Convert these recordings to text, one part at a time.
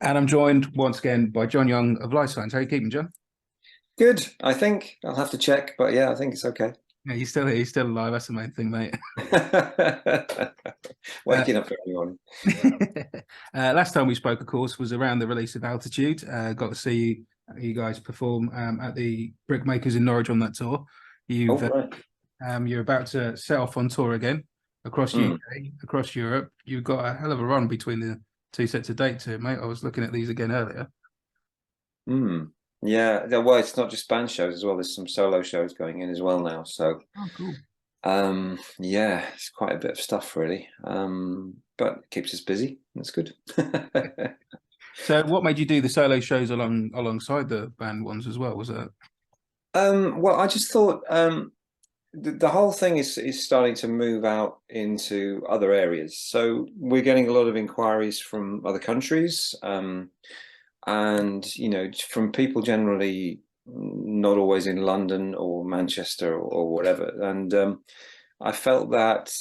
And I'm joined once again by John Young of Lifesigns. How are you keeping, John? Good, I think. I'll have to check, but yeah, I think it's okay. Yeah, you're still here, you're still alive. That's the main thing, mate. Uh, Waking up every morning. last time we spoke, of course, was around the release of Altitude. Got to see you guys perform at the Brickmakers in Norwich on that tour. Oh, You've right. you're about to set off on tour again across Mm, UK, across Europe. You've got a hell of a run between the two sets of dates here, mate. I was looking at these again earlier. mm. Well, it's not just band shows as well. There's some solo shows going in as well now. So, Oh, cool. yeah, it's quite a bit of stuff really. But it keeps us busy. That's good. So, what made you do the solo shows alongside the band ones as well? Was that? Well, I just thought the whole thing is starting to move out into other areas. So we're getting a lot of inquiries from other countries. And from people generally not always in London or Manchester or whatever. And I felt that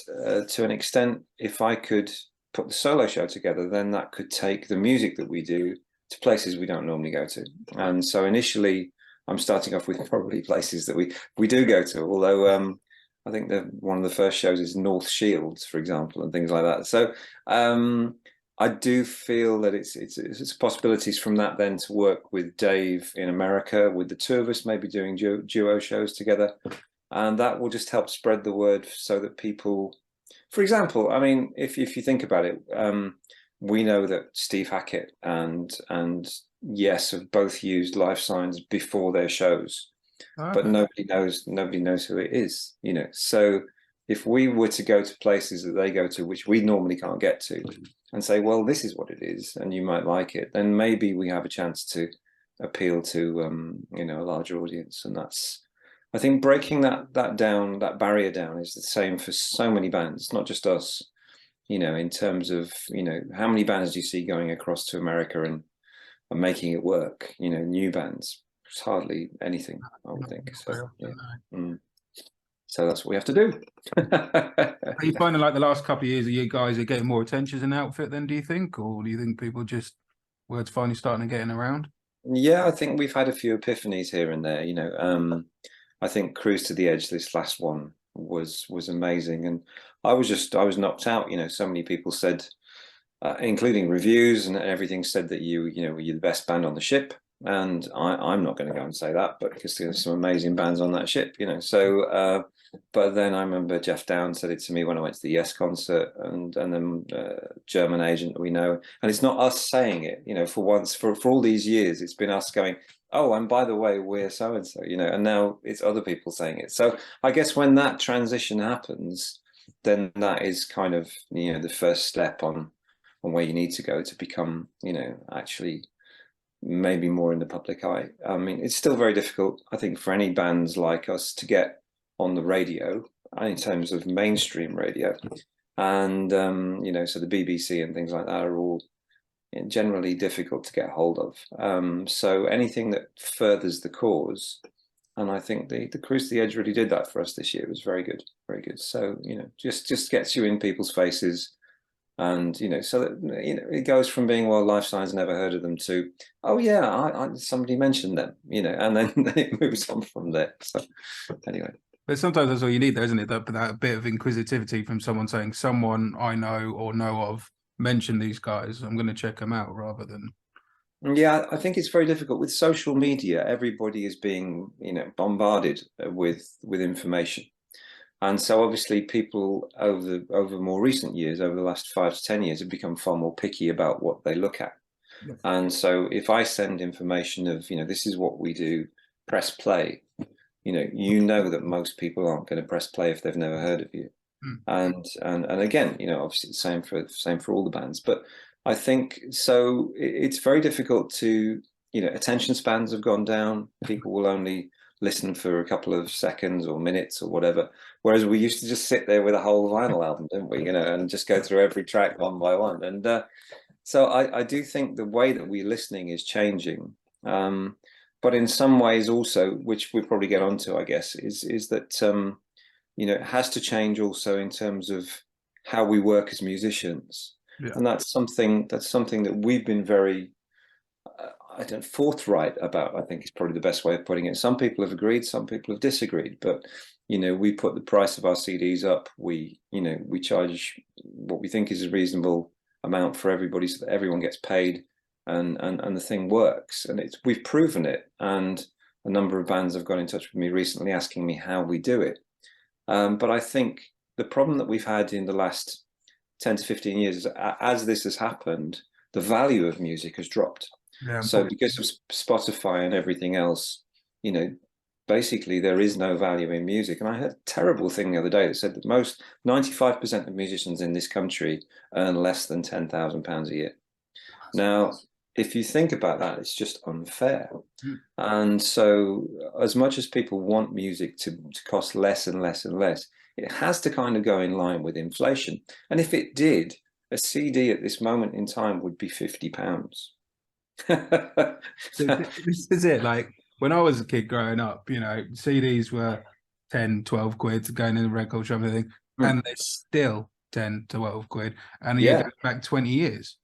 to an extent, if I could put the solo show together, then that could take the music that we do to places we don't normally go to. And so initially, I'm starting off with probably places that we do go to, although I think that one of the first shows is North Shields, for example, and things like that. So I do feel that it's possibilities from that then to work with Dave in America, with the two of us maybe doing duo shows together, and that will just help spread the word so that people, for example, I mean, if you think about it, we know that Steve Hackett and Yes have both used Life Signs before their shows, Oh, but okay. nobody knows who it is, So if we were to go to places that they go to, which we normally can't get to, and say, well, this is what it is, and you might like it, then maybe we have a chance to appeal to a larger audience. And that's, I think, breaking that down, that barrier down, is the same for so many bands, not just us. In terms of how many bands do you see going across to America and making it work? New bands. It's hardly anything, I would Not think. So very yeah. often, no. Mm. So that's what we have to do. Are you finding like the last couple of years that you guys are getting more attention as an outfit then, do you think? Or do you think people just words finally starting to getting around? Yeah, I think we've had a few epiphanies here and there. I think Cruise to the Edge, this last one, was amazing, and I was knocked out. So many people said, including reviews and everything, said that you're the best band on the ship, and I'm not going to go and say that, but because there's some amazing bands on that ship. So but then I remember Jeff Downe said it to me when I went to the Yes concert, and then German agent that we know, and it's not us saying it. For once, for all these years, it's been us going, oh, and by the way, we're so and so. And now it's other people saying it. So I guess when that transition happens, then that is kind of the first step on where you need to go to become actually maybe more in the public eye. I mean, it's still very difficult, I think, for any bands like us to get on the radio in terms of mainstream radio. And so the BBC and things like that are all generally difficult to get hold of. So anything that furthers the cause, and I think the Cruise to the Edge really did that for us this year. It was very good, very good. So just gets you in people's faces, and so that it goes from being, well, Life Signs, never heard of them, to, oh yeah, somebody mentioned them, and then it moves on from there. So anyway. But sometimes that's all you need, though, isn't it? That bit of inquisitivity from someone saying, someone I know or know of mentioned these guys. I'm going to check them out rather than. Yeah, I think it's very difficult with social media. Everybody is being, bombarded with information, and so obviously people over more recent years, over the last 5 to 10 years, have become far more picky about what they look at. Yeah. And so if I send information of, this is what we do, press play, that most people aren't going to press play if they've never heard of you. Mm. And again, obviously the same for all the bands. But I think so it's very difficult to, attention spans have gone down. People will only listen for a couple of seconds or minutes or whatever. Whereas we used to just sit there with a whole vinyl album, didn't we? And just go through every track one by one. And so I do think the way that we're listening is changing. But in some ways also, which we'll probably get onto, I guess, is that it has to change also in terms of how we work as musicians. Yeah. And that's something that we've been very I don't forthright about, I think is probably the best way of putting it. Some people have agreed, some people have disagreed, but we put the price of our CDs up. We charge what we think is a reasonable amount for everybody, so that everyone gets paid, and the thing works. And we've proven it. And a number of bands have got in touch with me recently asking me how we do it. But I think the problem that we've had in the last 10 to 15 years is, as this has happened, the value of music has dropped. Yeah, so because of Spotify and everything else, basically there is no value in music. And I heard a terrible thing the other day that said that 95% of musicians in this country earn less than £10,000 a year. Now, if you think about that, it's just unfair. And so as much as people want music to cost less and less and less, it has to kind of go in line with inflation. And if it did, a CD at this moment in time would be £50. So this is it. Like when I was a kid growing up, CDs were 10, 12 quid going in the record shop and everything, and they're still 10, 12 quid. And you go back 20 years.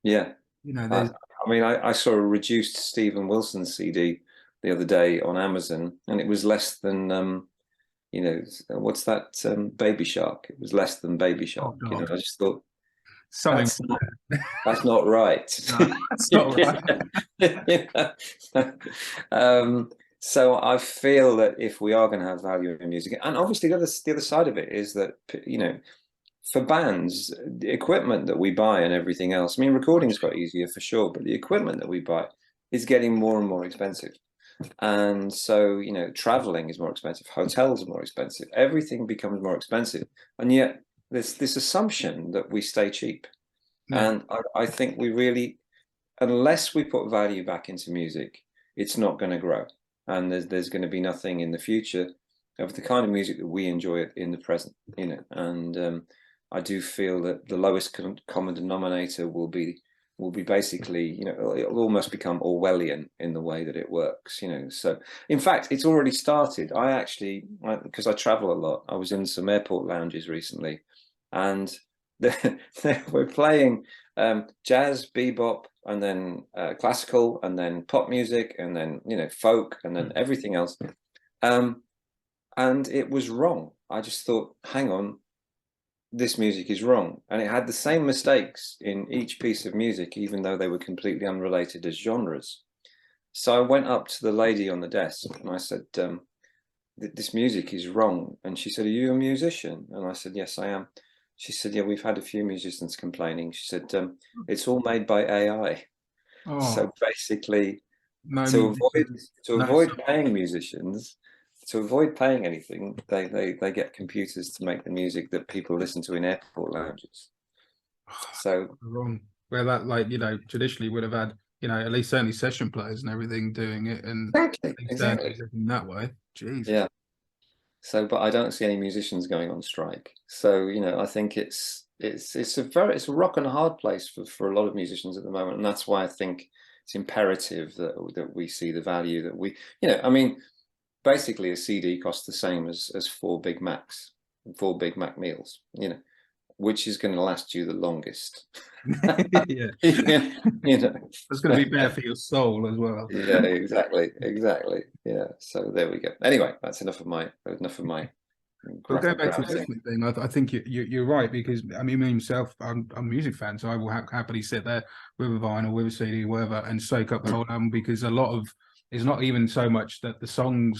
Yeah. There's... I saw a reduced Stephen Wilson CD the other day on Amazon, and it was less than, what's that, Baby Shark? It was less than Baby Shark. Oh, I just thought, something that's not right. No, that's not right. So I feel that if we are going to have value in music, and obviously the other side of it is that, for bands, the equipment that we buy and everything else, I mean, recording's got easier for sure, but the equipment that we buy is getting more and more expensive. And so, traveling is more expensive, hotels are more expensive, everything becomes more expensive. And yet there's this assumption that we stay cheap. And I think we really, unless we put value back into music, it's not going to grow. And there's going to be nothing in the future of the kind of music that we enjoy in the present, and I do feel that the lowest common denominator will be basically, it'll almost become Orwellian in the way that it works, So, in fact, it's already started. Because I travel a lot, I was in some airport lounges recently, and we're playing jazz, bebop, and then classical, and then pop music, and then folk, and then everything else. And it was wrong. I just thought, hang on, this music is wrong. And it had the same mistakes in each piece of music, even though they were completely unrelated as genres. So I went up to the lady on the desk and I said, this music is wrong. And she said, are you a musician? And I said, yes, I am. She said, yeah, we've had a few musicians complaining. She said, it's all made by AI. So basically, to avoid paying musicians, to avoid paying anything, they get computers to make the music that people listen to in airport lounges. So wrong. Where that, traditionally would have had, at least certainly session players and everything doing it, and exactly in that way. Jeez. Yeah. So, but I don't see any musicians going on strike. So, I think it's a rock and a hard place for a lot of musicians at the moment, and that's why I think it's imperative that we see the value that we, basically a CD costs the same as 4 Big Macs, 4 Big Mac meals, which is going to last you the longest. Yeah. It's going to be better for your soul as well. Yeah, exactly. Yeah. So there we go. Anyway, that's enough of my. But going back to the listening thing, I think you're right, because me myself, I'm a music fan, so I will happily sit there with a vinyl, with a CD, whatever, and soak up the whole album, because a lot of it's not even so much that some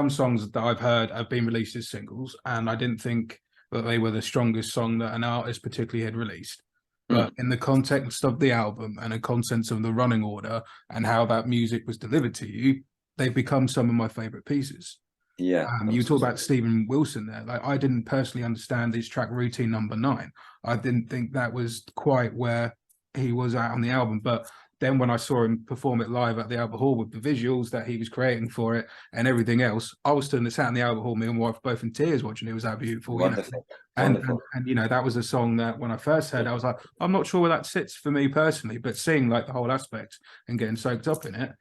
songs that I've heard have been released as singles, and I didn't think that they were the strongest song that an artist particularly had released. But in the context of the album and the contents of the running order and how that music was delivered to you, they've become some of my favorite pieces. Yeah. You talk about Stephen Wilson there. Like, I didn't personally understand his track Routine Number 9. I didn't think that was quite where he was at on the album. But then when I saw him perform it live at the Albert Hall with the visuals that he was creating for it and everything else, I was sat in the Albert Hall, me and my wife both in tears watching it. It was that beautiful. Wonderful. And that was a song that when I first heard it, I was like, I'm not sure where that sits for me personally, but seeing like the whole aspect and getting soaked up in it,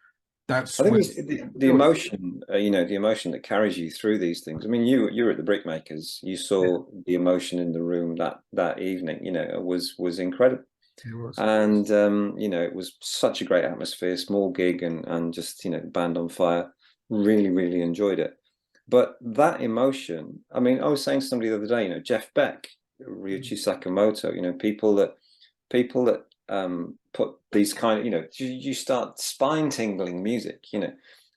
I think it's the emotion, the emotion that carries you through these things. I mean, you were at the Brickmakers. You saw the emotion in the room that evening. It was incredible. It was. And you know, it was such a great atmosphere, small gig, and just, you know, band on fire. Really, really enjoyed it. But that emotion, I mean, I was saying to somebody the other day, you know, Jeff Beck, Ryuichi Sakamoto, you know, people that put these kind of, you know, you start spine tingling music, you know,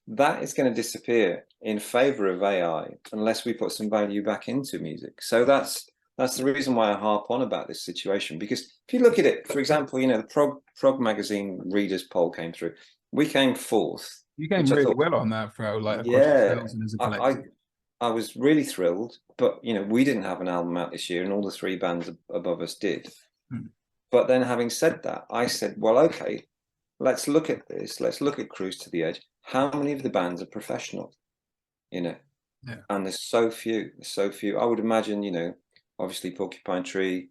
that is going to disappear in favor of AI unless we put some value back into music. So that's the reason why I harp on about this situation, because if you look at it, for example, you know, the Prog magazine readers poll came through. We came fourth. You came Which I really thought, well on that, Fro, like across yeah, yourselves and as a collective. I was really thrilled, but you know, we didn't have an album out this year, and all the three bands above us did. But then, having said that, I said, well, okay, let's look at this. Let's look at Cruise to the Edge. How many of the bands are professional? You know, Yeah. and there's so few, so few. I would imagine, you know, obviously Porcupine Tree,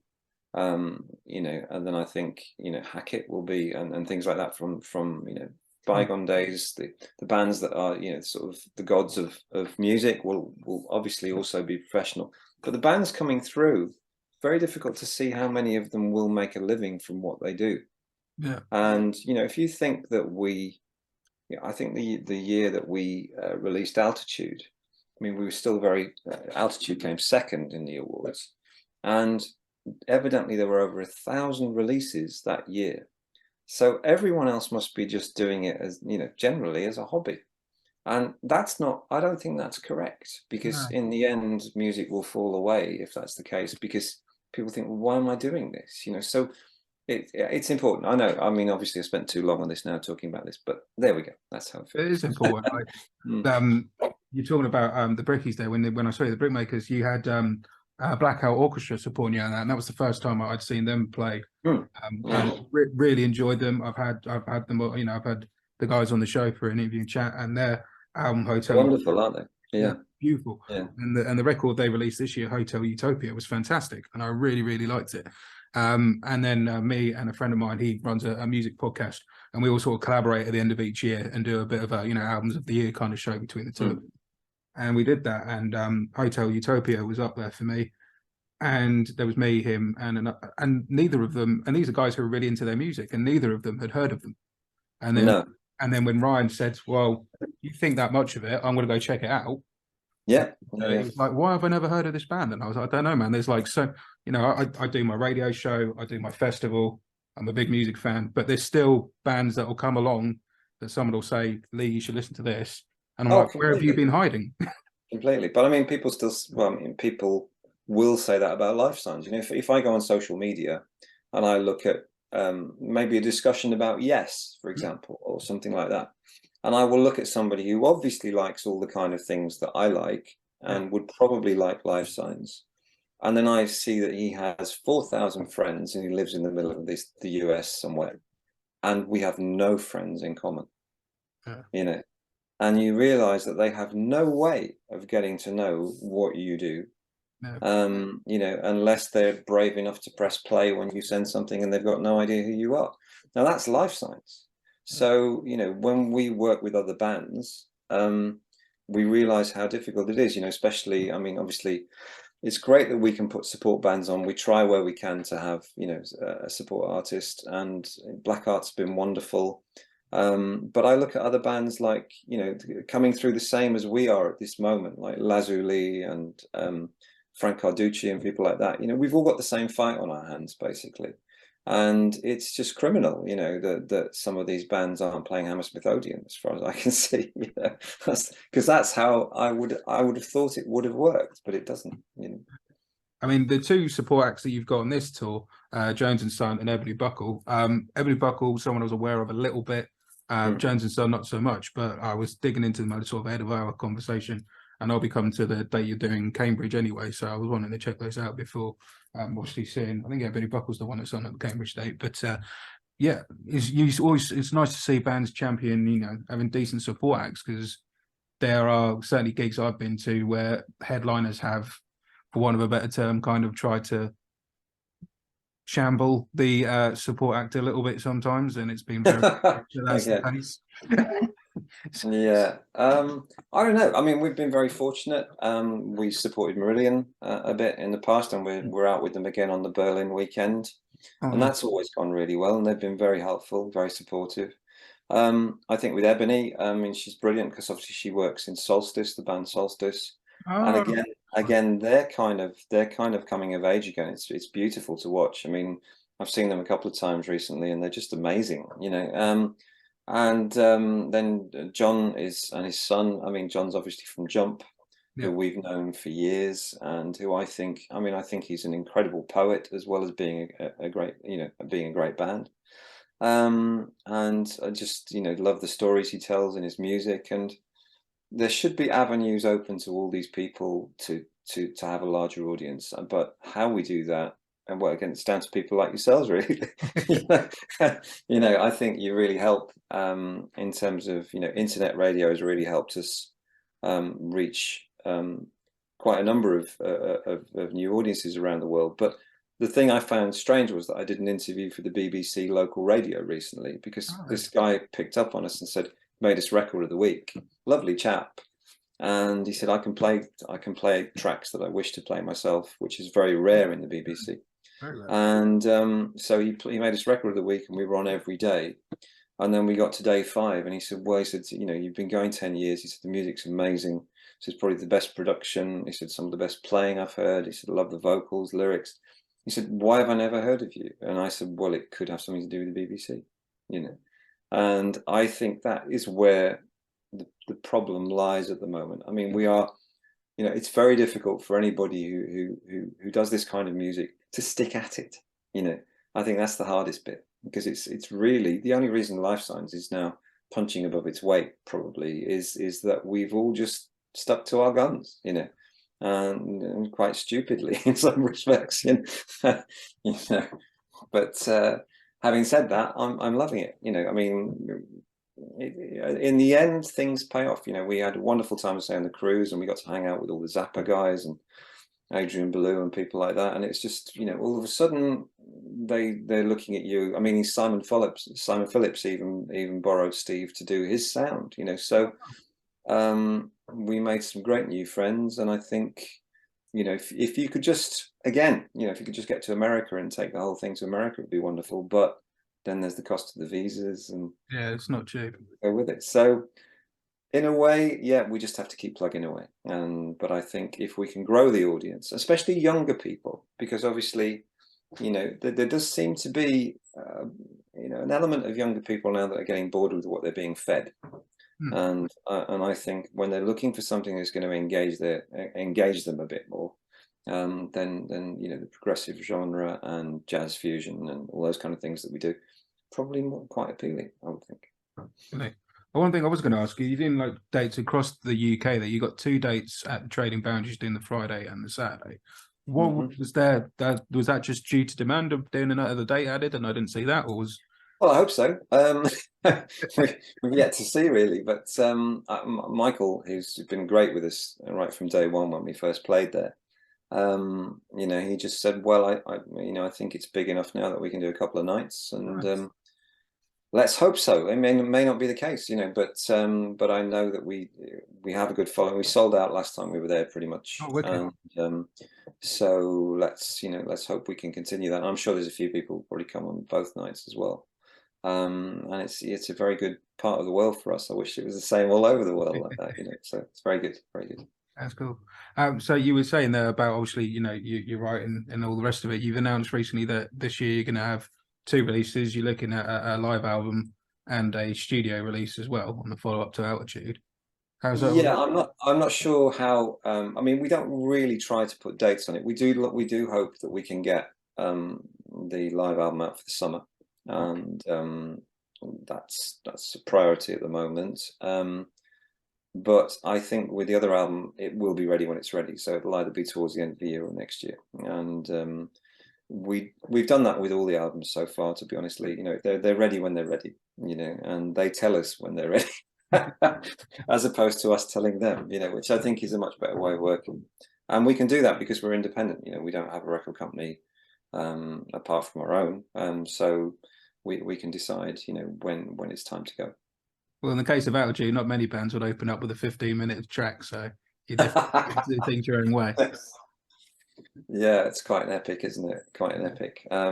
you know, and then I think, you know, Hackett will be, and things like that from you know, bygone days. The bands that are, you know, sort of the gods of music will obviously also be professional. But the bands coming through, very difficult to see how many of them will make a living from what they do. Yeah. And you know, if you think that I think the year that we released Altitude, I mean, we were still very Altitude came second in the awards, and evidently there were over 1,000 releases that year. So everyone else must be just doing it as, you know, generally as a hobby. And that's not, I don't think that's correct, because in the end, music will fall away if that's the case, because people think, well, why am I doing this? You know, so it's important. I know, I mean, obviously I spent too long on this now talking about this, but there we go. That's how it feels. It is important. You're talking about the Brickies there, when I saw you, the Brickmakers, you had Blackout Orchestra supporting you on that, and that was the first time I'd seen them play. And really enjoyed them. I've had them, you know, I've had the guys on the show for an interview chat, and their album Hotel, wonderful, aren't they? Yeah, beautiful. Yeah. And the record they released this year, Hotel Utopia, was fantastic, and I really, really liked it. And then me and a friend of mine, he runs a music podcast, and we all sort of collaborate at the end of each year and do a bit of a, you know, albums of the year kind of show between the two. And we did that, and Hotel Utopia was up there for me. And there was me, him, and neither of them, and these are guys who are really into their music, and neither of them had heard of them. And then when Ryan said, well, you think that much of it, I'm going to go check it out. Yeah. It was like, why have I never heard of this band? And I was like, I don't know, man. There's like, so, you know, I do my radio show, I do my festival, I'm a big music fan, but there's still bands that will come along that someone will say, Lee, you should listen to this. And I'm like, completely. where have you been hiding? Completely. But I mean, people still, well, I mean, people will say that about Lifesigns. You know, if I go on social media and I look at maybe a discussion about Yes, for example, or something like that, and I will look at somebody who obviously likes all the kind of things that I like and would probably like Lifesigns, and then I see that he has 4,000 friends and he lives in the middle of the US somewhere, and we have no friends in common. You know, and you realize that they have no way of getting to know what you do. You know, unless they're brave enough to press play when you send something and they've got no idea who you are. Now that's Lifesigns. So, you know, when we work with other bands, we realize how difficult it is, you know, especially, I mean, obviously it's great that we can put support bands on. We try where we can to have, you know, a support artist, and Black Art's been wonderful. But I look at other bands like, you know, coming through the same as we are at this moment, like Lazuli and Frank Carducci and people like that. You know, we've all got the same fight on our hands, basically. And it's just criminal, you know, that some of these bands aren't playing Hammersmith Odeon, as far as I can see. You know, because that's how I would have thought it would have worked, but it doesn't. You know. I mean, the two support acts that you've got on this tour, Jones and Son and Ebony Buckle. Ebony Buckle, someone I was aware of a little bit. Jones and Son, not so much, but I was digging into them sort of ahead of our conversation, and I'll be coming to the date you're doing Cambridge anyway, so I was wanting to check those out before obviously seeing. I think Ebony Buckle's the one that's on at the Cambridge date, but yeah, it's nice to see bands champion, you know, having decent support acts, because there are certainly gigs I've been to where headliners have, for want of a better term, kind of tried to shamble the support act a little bit sometimes, and it's been very that's the case. Yeah, I don't know. I mean, we've been very fortunate. We supported Marillion a bit in the past, and we're out with them again on the Berlin weekend. Oh, and no. that's always gone really well, and they've been very helpful, very supportive. I think with Ebony, I mean, she's brilliant because obviously she works in Solstice, the band Solstice, and Oh, again, they're kind of coming of age again. It's beautiful to watch. I mean, I've seen them a couple of times recently, and they're just amazing, you know. And then John is and his son. I mean, John's obviously from Jump, yeah. who we've known for years, and who I think he's an incredible poet as well as being a great, being a great band. And I just, love the stories he tells in his music, and there should be avenues open to all these people to have a larger audience. But how we do that, and well, again, it's down to people like yourselves, really. you know, I think you really help in terms of, internet radio has really helped us reach quite a number of new audiences around the world. But the thing I found strange was that I did an interview for the BBC local radio recently, because Oh, this guy picked up on us and said, made us record of the week. Lovely chap. And he said, I can play tracks that I wish to play myself, which is very rare in the BBC. very well. And so he made us record of the week, and we were on every day. And then we got to day 5, and he said, you've been going 10 years. He said, the music's amazing. He said, probably the best production. He said, some of the best playing I've heard. He said, I love the vocals, lyrics. He said, why have I never heard of you? And I said, well, it could have something to do with the BBC, And I think that is where the problem lies at the moment. I mean, we are, it's very difficult for anybody who does this kind of music to stick at it. I think that's the hardest bit, because it's really the only reason Lifesigns is now punching above its weight, probably, is that we've all just stuck to our guns, and quite stupidly in some respects, But having said that, I'm loving it. I mean, in the end, things pay off. We had a wonderful time on the cruise, and we got to hang out with all the Zappa guys and Adrian Belew and people like that. And it's just, all of a sudden they're looking at you. I mean, Simon Phillips even borrowed Steve to do his sound. So we made some great new friends, and I think, if you could just, again, if you could just get to America and take the whole thing to America, it'd be wonderful. But then there's the cost of the visas, and Yeah, it's not cheap. go with it. So in a way, yeah, we just have to keep plugging away. But I think if we can grow the audience, especially younger people, because obviously, there does seem to be, an element of younger people now that are getting bored with what they're being fed. And I think when they're looking for something that's going to engage them a bit more, then the progressive genre and jazz fusion and all those kind of things that we do, probably quite appealing, I would think. Really. One thing I was going to ask you, you didn't like dates across the UK. That you got 2 dates at the Trading Boundaries doing the Friday and the Saturday. What was there? Was that just due to demand of doing another date added, and I didn't see that, or was? Well, I hope so. We've yet to see, really. But Michael, who's been great with us right from day one when we first played there, he just said, "Well, I think it's big enough now that we can do a couple of nights, and Nice. let's hope so. It may not be the case, but I know that we have a good following. We sold out last time we were there, pretty much, Oh, wicked. and so let's hope we can continue that. I'm sure there's a few people who probably come on both nights as well." And it's a very good part of the world for us. I wish it was the same all over the world like that, So it's very good, very good. That's cool. So you were saying there about, obviously, you're writing and all the rest of it. You've announced recently that this year you're going to have 2 releases. You're looking at a live album and a studio release as well on the follow-up to Altitude. How's that? Yeah, I'm not sure how. I mean, we don't really try to put dates on it. We do hope that we can get the live album out for the summer, and that's a priority at the moment. But I think with the other album, it will be ready when it's ready. So it'll either be towards the end of the year or next year. And we've done that with all the albums so far. To be honestly, they're ready when they're ready. And they tell us when they're ready, as opposed to us telling them. Which I think is a much better way of working. And we can do that because we're independent. We don't have a record company apart from our own. So we can decide, when it's time to go. Well, in the case of Altitude, not many bands would open up with a 15-minute track, so you definitely do things your own way. Yeah, it's quite an epic, isn't it? Quite an epic. I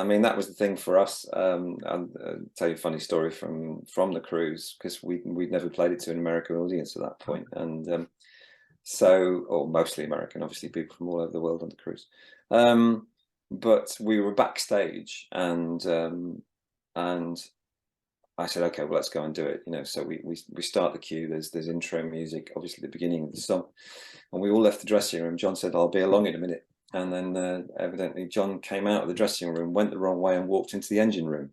mean, that was the thing for us. I'll tell you a funny story from the cruise, because we'd never played it to an American audience at that point, and so, or mostly American, obviously people from all over the world on the cruise. But we were backstage, and I said, okay, well, let's go and do it. You know, so we start the cue. There's intro music, obviously the beginning of the song, and we all left the dressing room. John said, I'll be along in a minute. And then evidently John came out of the dressing room, went the wrong way, and walked into the engine room.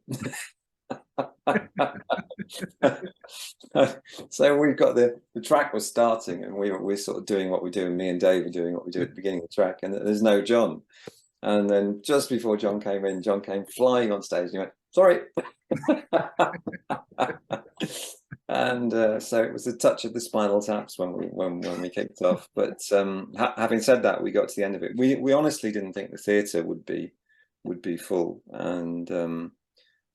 So we've got the track was starting, and we're sort of doing what we do, and me and Dave are doing what we do at the beginning of the track, and there's no John. And then just before John came in, John came flying on stage and he went, sorry. And so it was a touch of the Spinal Taps when we kicked off. But having said that, we got to the end of it. We honestly didn't think the theatre would be full, and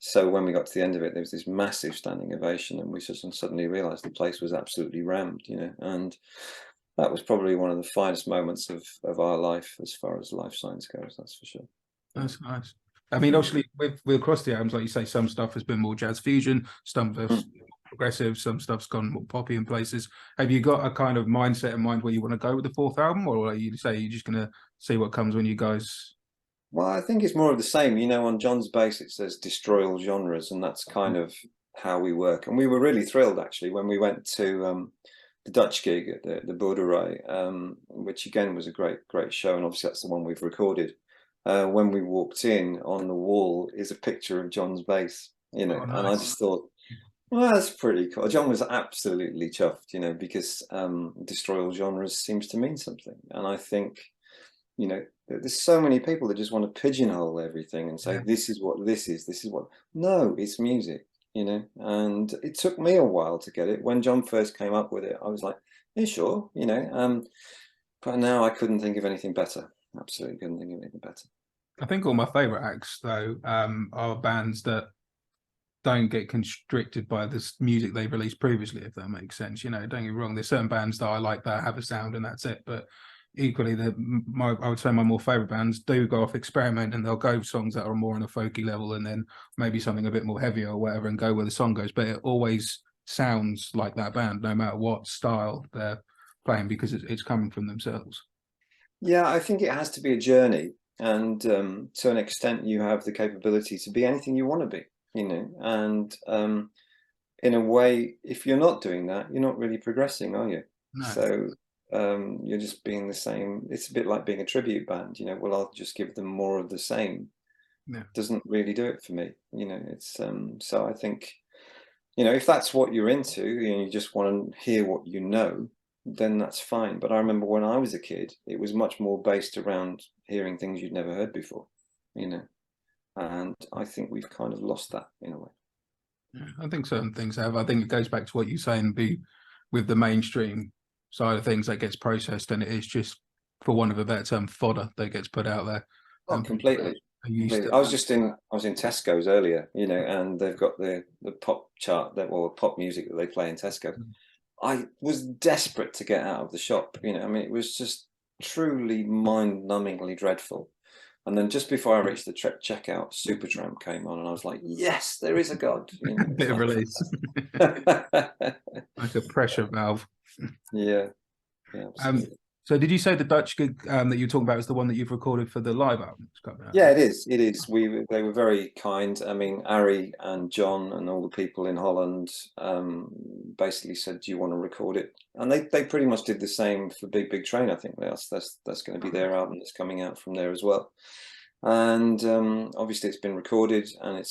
so when we got to the end of it, there was this massive standing ovation, and we suddenly realised the place was absolutely rammed, you know. And that was probably one of the finest moments of our life as far as Lifesigns goes. That's for sure. That's nice. I mean, obviously, with across the albums, like you say, some stuff has been more jazz fusion, some stuff's progressive, some stuff's gone more poppy in places. Have you got a kind of mindset in mind where you want to go with the fourth album, or are you say you're just going to see what comes when you guys? Well, I think it's more of the same. You know, on John's bass, it says destroy all genres, and that's kind of how we work. And we were really thrilled, actually, when we went to the Dutch gig at the Boerderij, which again was a great show, and obviously that's the one we've recorded. When we walked in, on the wall is a picture of John's bass, you know. Oh, nice. And I just thought, well, that's pretty cool. John was absolutely chuffed, you know, because destroy all genres seems to mean something. And I think, you know, there's so many people that just want to pigeonhole everything and say, this is what this is what. No, it's music, you know. And it took me a while to get it. When John first came up with it, I was like, yeah, sure, you know. But now I couldn't think of anything better. Absolutely couldn't think of anything better. I think all my favorite acts, though, are bands that don't get constricted by this music they've released previously, if that makes sense. You know, don't get me wrong, there's certain bands that I like that have a sound and that's it. But equally, I would say my more favorite bands do go off experiment, and they'll go songs that are more on a folky level, and then maybe something a bit more heavier or whatever, and go where the song goes. But it always sounds like that band, no matter what style they're playing, because it's coming from themselves. Yeah, I think it has to be a journey, and to an extent, you have the capability to be anything you want to be, you know. And in a way, if you're not doing that, you're not really progressing, are you? No. So you're just being the same. It's a bit like being a tribute band, you know. Well, I'll just give them more of the same. Yeah. Doesn't really do it for me, you know. It's so I think, you know, if that's what you're into and you just want to hear what you know, then that's fine. But I remember when I was a kid, it was much more based around hearing things you'd never heard before, you know. And I think we've kind of lost that in a way. Yeah, I think certain things have. I think it goes back to what you're saying, with the mainstream side of things that gets processed, and it is just, for want of a better term, fodder that gets put out there. Oh, completely. I was in Tesco's earlier, you know, and they've got the pop chart, pop music that they play in Tesco. I was desperate to get out of the shop, you know. I mean, it was just truly mind-numbingly dreadful. And then just before I reached the checkout, Supertramp came on, and I was like, yes, there is a God. You know, bit of release. Like a pressure valve. Yeah. Yeah, absolutely. So did you say the Dutch gig that you're talking about is the one that you've recorded for the live album? Yeah, it is. It is. They were very kind. I mean, Ari and John and all the people in Holland basically said, "Do you want to record it?" And they pretty much did the same for Big Big Train. I think that's going to be their album that's coming out from there as well. And obviously, it's been recorded, and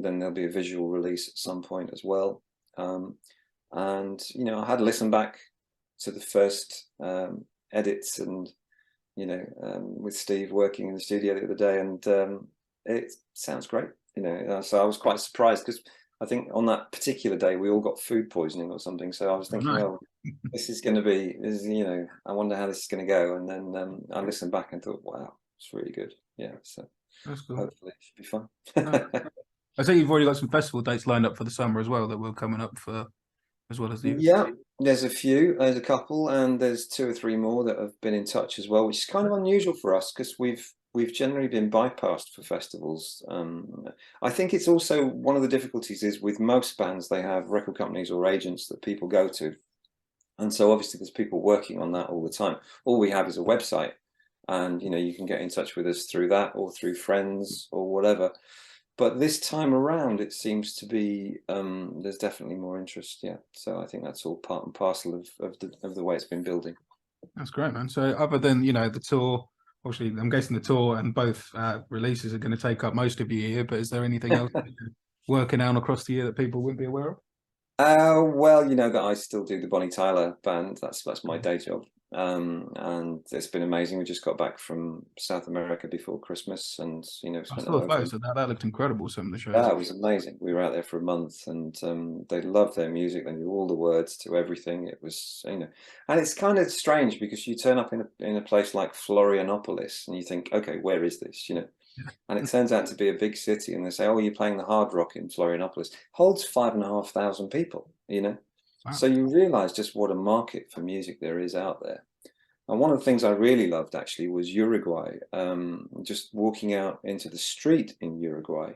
then there'll be a visual release at some point as well. And you know, I had to listen back to the first edits, and you know, with Steve working in the studio the other day, and it sounds great, you know. So I was quite surprised, because I think on that particular day we all got food poisoning or something. So I was thinking, well, this is, you know, I wonder how this is going to go. And then I listened back and thought, wow, it's really good. Yeah, so that's cool. Hopefully it should be fun. I think you've already got some festival dates lined up for the summer as well that were coming up for as well as you? Yeah, there's a few, there's a couple, and there's 2 or 3 more that have been in touch as well, which is kind of unusual for us because we've generally been bypassed for festivals. I think it's also one of the difficulties is with most bands, they have record companies or agents that people go to. And so obviously there's people working on that all the time. All we have is a website, and you can get in touch with us through that or through friends or whatever. But this time around, it seems to be there's definitely more interest. Yeah, so I think that's all part and parcel of the way it's been building. That's great, man. So other than the tour, obviously I'm guessing the tour and both releases are going to take up most of your year. But is there anything else that you're working on across the year that people wouldn't be aware of? Well, you know that I still do the Bonnie Tyler band. That's my day job, and it's been amazing. We just got back from South America before Christmas, and I spent saw the over. photos of that. That looked incredible. Some of the shows. Yeah, it was amazing. We were out there for a month, and they loved their music. They knew all the words to everything. It was, and it's kind of strange because you turn up in a place like Florianopolis, and you think, okay, where is this? And it turns out to be a big city, and they say, "Oh, you're playing the Hard Rock in Florianopolis." Holds 5,500 people. Wow. So you realise just what a market for music there is out there. And one of the things I really loved actually was Uruguay. Just walking out into the street in Uruguay,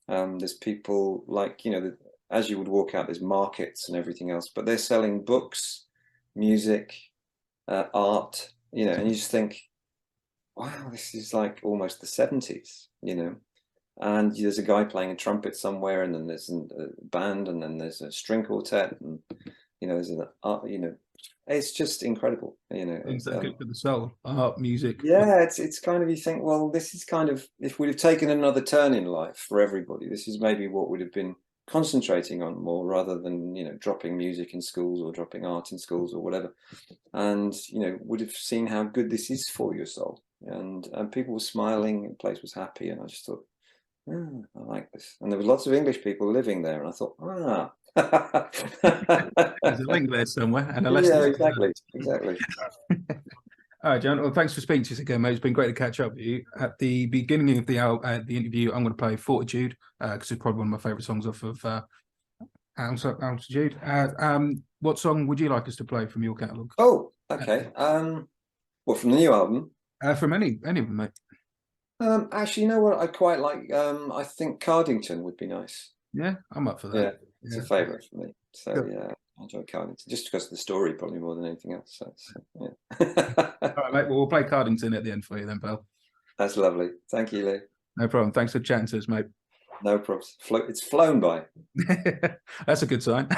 there's people like as you would walk out, there's markets and everything else, but they're selling books, music, art. And you just think, wow, this is like almost the 70s, and there's a guy playing a trumpet somewhere, and then there's a band, and then there's a string quartet, and there's an art, it's just incredible. Things that are good for the soul, art, music. Yeah, it's kind of, you think, well, this is kind of, if we'd have taken another turn in life for everybody, this is maybe what would have been concentrating on more, rather than dropping music in schools or dropping art in schools or whatever, and would have seen how good this is for your soul, and people were smiling, the place was happy, and I just thought, oh, I like this. And there were lots of English people living there, and I thought, There's a link there somewhere, and a lesson. Yeah, exactly. All right, John. Well, thanks for speaking to us again, mate. It's been great to catch up with you. At the beginning of the interview, I'm going to play Fortitude because it's probably one of my favourite songs off of Altitude. What song would you like us to play from your catalogue? Oh, okay. What, from the new album? From any of them, mate. Actually, you know what? I quite like. I think Cardington would be nice. Yeah, I'm up for that. Yeah, it's a favourite for me. So good. Yeah, I enjoy Cardington just because of the story, probably more than anything else. So yeah. All right, mate. Well, we'll play Cardington at the end for you then, pal. That's lovely. Thank you, Lee. No problem. Thanks for chatting to us, mate. No problems. It's flown by. That's a good sign.